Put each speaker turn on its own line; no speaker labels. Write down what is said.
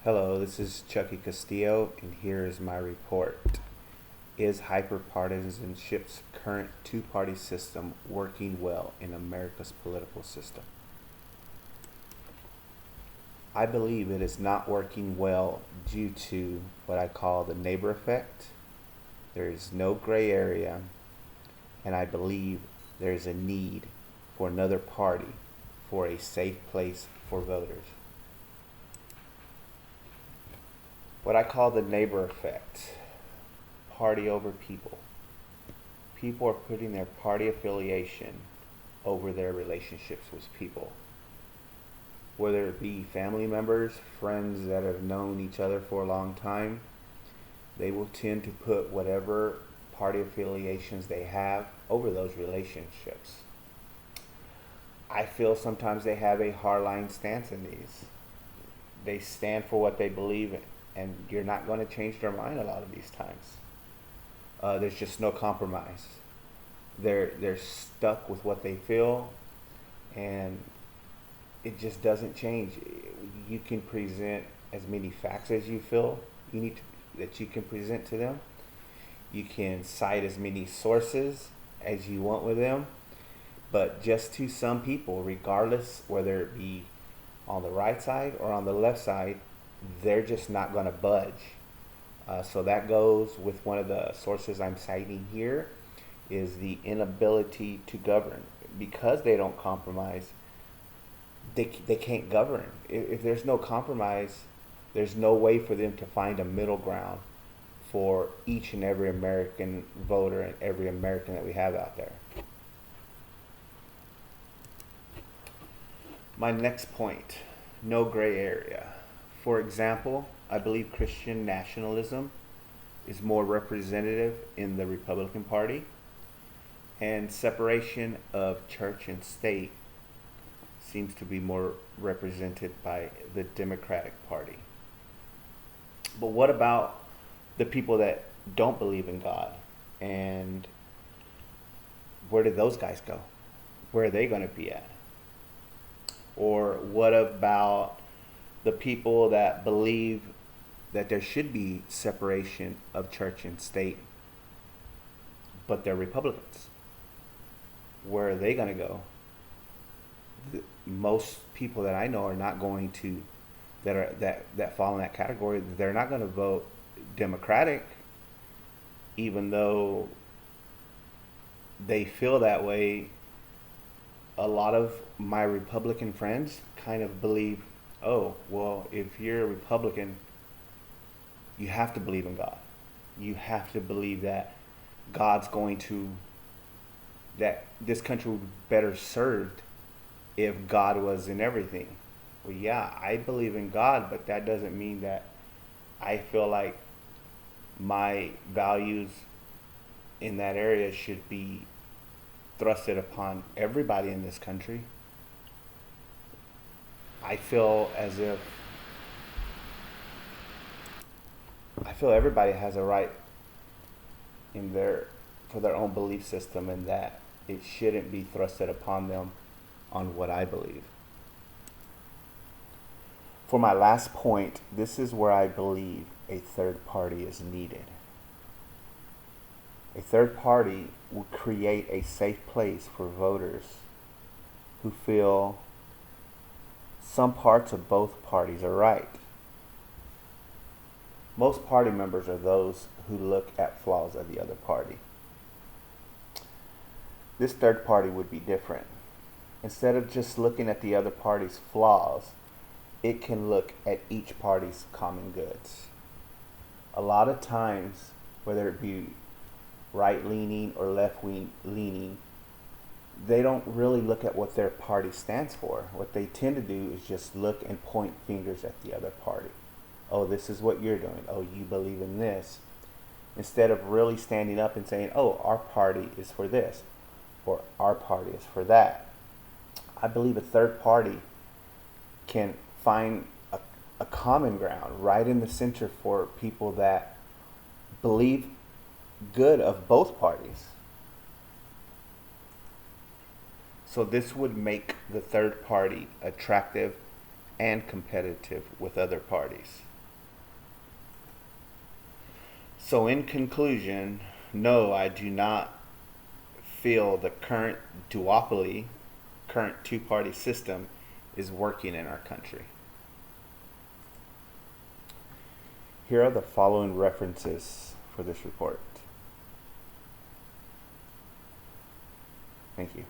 Hello, this is Chuckie Castillo, and here is my report. Is hyperpartisanship's current two-party system working well in America's political system? I believe it is not working well due to what I call the neighbor effect. There is no gray area, and I believe there is a need for another party for a safe place for voters. What I call the neighbor effect, party over people. People are putting their party affiliation over their relationships with people. Whether it be family members, friends that have known each other for a long time, they will tend to put whatever party affiliations they have over those relationships. I feel sometimes they have a hardline stance in these. They stand for what they believe in, and you're not going to change their mind a lot of these times. There's just no compromise. They're stuck with what they feel, and it just doesn't change. You can present as many facts as you feel that you can present to them. You can cite as many sources as you want with them, but just to some people, regardless whether it be on the right side or on the left side, they're just not going to budge. So that goes with one of the sources I'm citing here is the inability to govern. Because they don't compromise, they can't govern. If there's no compromise, there's no way for them to find a middle ground for each and every American voter and every American that we have out there. My next point, no gray area. For example, I believe Christian nationalism is more representative in the Republican Party, and separation of church and state seems to be more represented by the Democratic Party. But what about the people that don't believe in God? And where did those guys go? Where are they going to be at? Or what about the people that believe that there should be separation of church and state, but they're Republicans? Where are they going to go? Most people that I know are not going to, that fall in that category. They're not going to vote Democratic, even though they feel that way. A lot of my Republican friends kind of believe, oh, well, if you're a Republican, you have to believe in God. You have to believe that God's going to, that this country would be better served if God was in everything. Well, yeah, I believe in God, but that doesn't mean that I feel like my values in that area should be thrusted upon everybody in this country. I feel everybody has a right for their own belief system, and that it shouldn't be thrusted upon them on what I believe. For my last point, this is where I believe a third party is needed. A third party will create a safe place for voters who feel some parts of both parties are right. Most party members are those who look at flaws of the other party. This third party would be different. Instead of just looking at the other party's flaws, it can look at each party's common goods. A lot of times, whether it be right-leaning or left-leaning, they don't really look at what their party stands for. What they tend to do is just look and point fingers at the other party. Oh, this is what you're doing. Oh, you believe in this. Instead of really standing up and saying, oh, our party is for this, or our party is for that. I believe a third party can find a common ground right in the center for people that believe good of both parties. So this would make the third party attractive and competitive with other parties. So, in conclusion, no, I do not feel the current duopoly, current two-party system, is working in our country. Here are the following references for this report. Thank you.